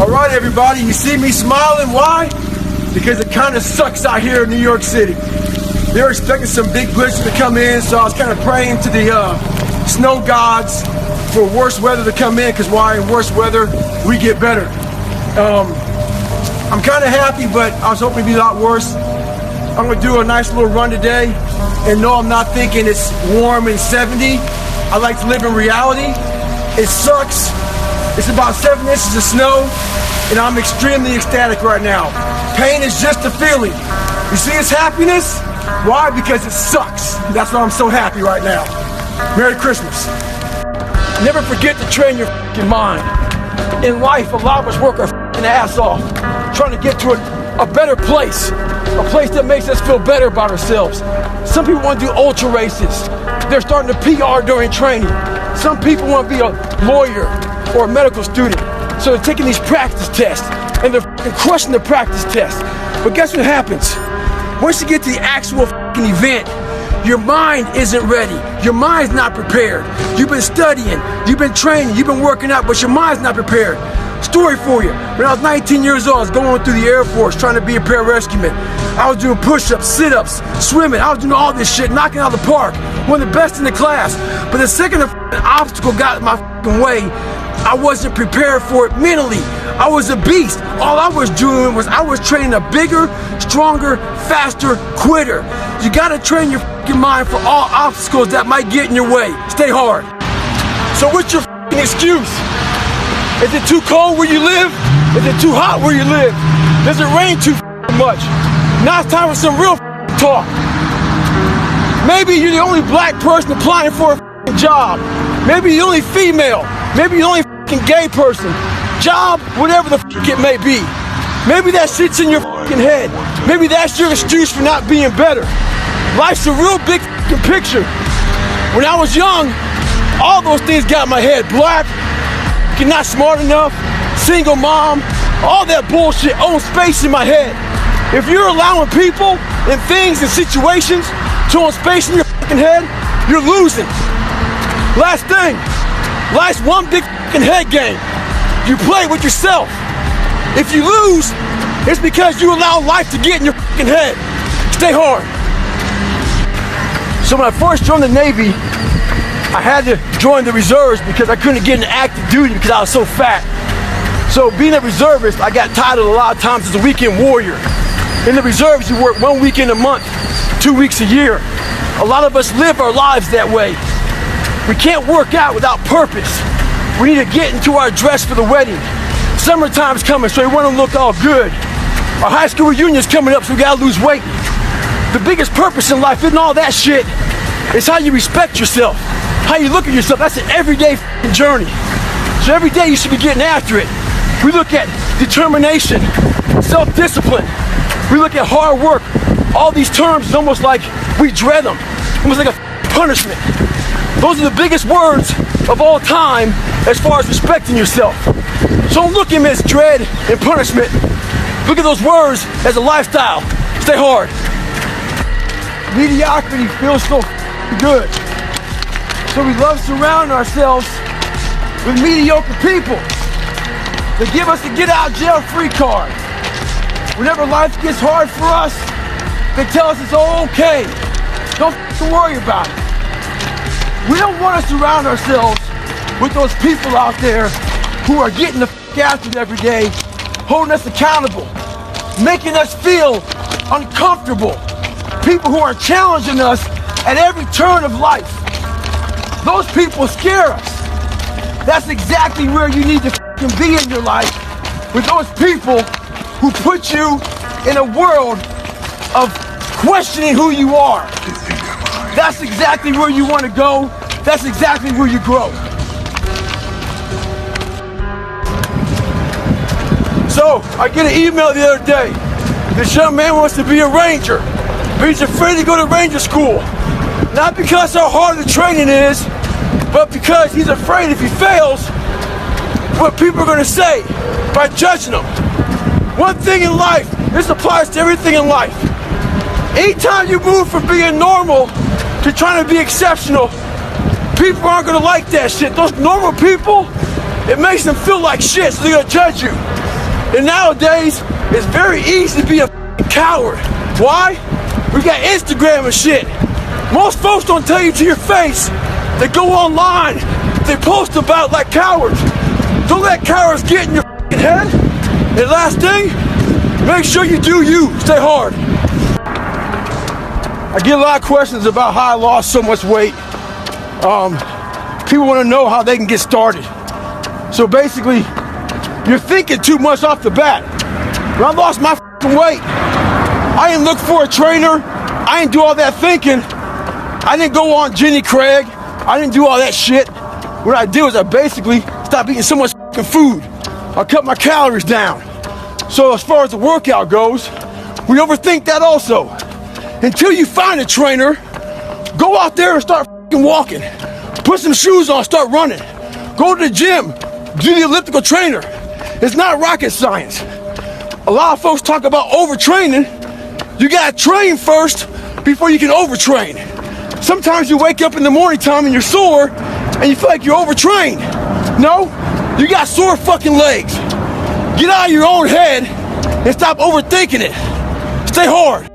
All right, everybody, you see me smiling. Why? Because it kind of sucks out here in New York City. They're expecting some big blizzard to come in, so I was kind of praying to the snow gods for worse weather to come in, because why? In worse weather, we get better. I'm kind of happy, but I was hoping it'd be a lot worse. I'm gonna do a nice little run today, and no, I'm not thinking it's warm and 70. I like to live in reality. It sucks. It's about 7 inches of snow, and I'm extremely ecstatic right now. Pain is just a feeling. You see it's happiness? Why? Because it sucks. That's why I'm so happy right now. Merry Christmas. Never forget to train your mind. In life, a lot of us work our ass off, trying to get to a better place. A place that makes us feel better about ourselves. Some people want to do ultra races. They're starting to PR during training. Some people want to be a lawyer or a medical student. So they're taking these practice tests and they're crushing the practice tests. But guess what happens? Once you get to the actual event, your mind isn't ready. Your mind's not prepared. You've been studying, you've been training, you've been working out, but your mind's not prepared. Story for you. When I was 19 years old, I was going through the Air Force trying to be a pararescueman. I was doing push-ups, sit-ups, swimming. I was doing all this shit, knocking out of the park. One of the best in the class. But the second an obstacle got in my way, I wasn't prepared for it mentally. I was a beast. All I was doing was I was training a bigger, stronger, faster quitter. You gotta train your mind for all obstacles that might get in your way. Stay hard. So what's your excuse? Is it too cold where you live? Is it too hot where you live? Does it rain too much? Now it's time for some real talk. Maybe you're the only black person applying for a job. Maybe you're the only female. Maybe you're the only gay person. Job, whatever the it may be. Maybe that shit's in your head. Maybe that's your excuse for not being better. Life's a real big picture. When I was young, all those things got in my head. Black, you're not smart enough, single mom, all that bullshit owns space in my head. If you're allowing people and things and situations to own space in your head, you're losing. Last thing, life's one big head game. You play with yourself. If you lose, it's because you allow life to get in your head. Stay hard. So when I first joined the Navy, I had to join the reserves because I couldn't get into active duty because I was so fat. So being a reservist, I got titled a lot of times as a weekend warrior. In the reserves, you work 1 weekend a month, 2 weeks a year. A lot of us live our lives that way. We can't work out without purpose. We need to get into our dress for the wedding. Summertime's coming, so we want to look all good. Our high school reunion's coming up, so we gotta lose weight. The biggest purpose in life isn't all that shit. It's how you respect yourself. How you look at yourself. That's an everyday journey. So every day you should be getting after it. We look at determination, self-discipline. We look at hard work. All these terms is almost like we dread them. Almost like a punishment. Those are the biggest words of all time as far as respecting yourself. So don't look at them as dread and punishment. Look at those words as a lifestyle. Stay hard. Mediocrity feels so good. So we love surrounding ourselves with mediocre people. They give us a get out jail free card. Whenever life gets hard for us, they tell us it's all okay. Don't worry about it. We don't want to surround ourselves with those people out there who are getting the after it every day, holding us accountable, making us feel uncomfortable. People who are challenging us at every turn of life. Those people scare us. That's exactly where you need to be in your life, with those people who put you in a world of questioning who you are. That's exactly where you want to go. That's exactly where you grow. So, I get an email the other day. This young man wants to be a ranger, but he's afraid to go to ranger school. Not because how hard the training is, but because he's afraid if he fails, what people are going to say by judging him. One thing in life, this applies to everything in life. Anytime you move from being normal to trying to be exceptional, people aren't going to like that shit. Those normal people, it makes them feel like shit, so they're going to judge you. And nowadays, it's very easy to be a coward. Why? We got Instagram and shit. Most folks don't tell you to your face. They go online, they post about like cowards. Don't let cowards get in your head. And last thing, make sure you do you. Stay hard. I get a lot of questions about how I lost so much weight. People want to know how they can get started. So basically, you're thinking too much off the bat. When I lost my weight, I didn't look for a trainer. I didn't do all that thinking. I didn't go on Jenny Craig. I didn't do all that shit. What I did was I basically stopped eating so much food. I cut my calories down. So as far as the workout goes, we overthink that also. Until you find a trainer, go out there and start walking. Put some shoes on, start running. Go to the gym, do the elliptical trainer. It's not rocket science. A lot of folks talk about overtraining. You gotta train first before you can overtrain. Sometimes you wake up in the morning time and you're sore and you feel like you're overtrained. No, you got sore fucking legs. Get out of your own head and stop overthinking it. Stay hard.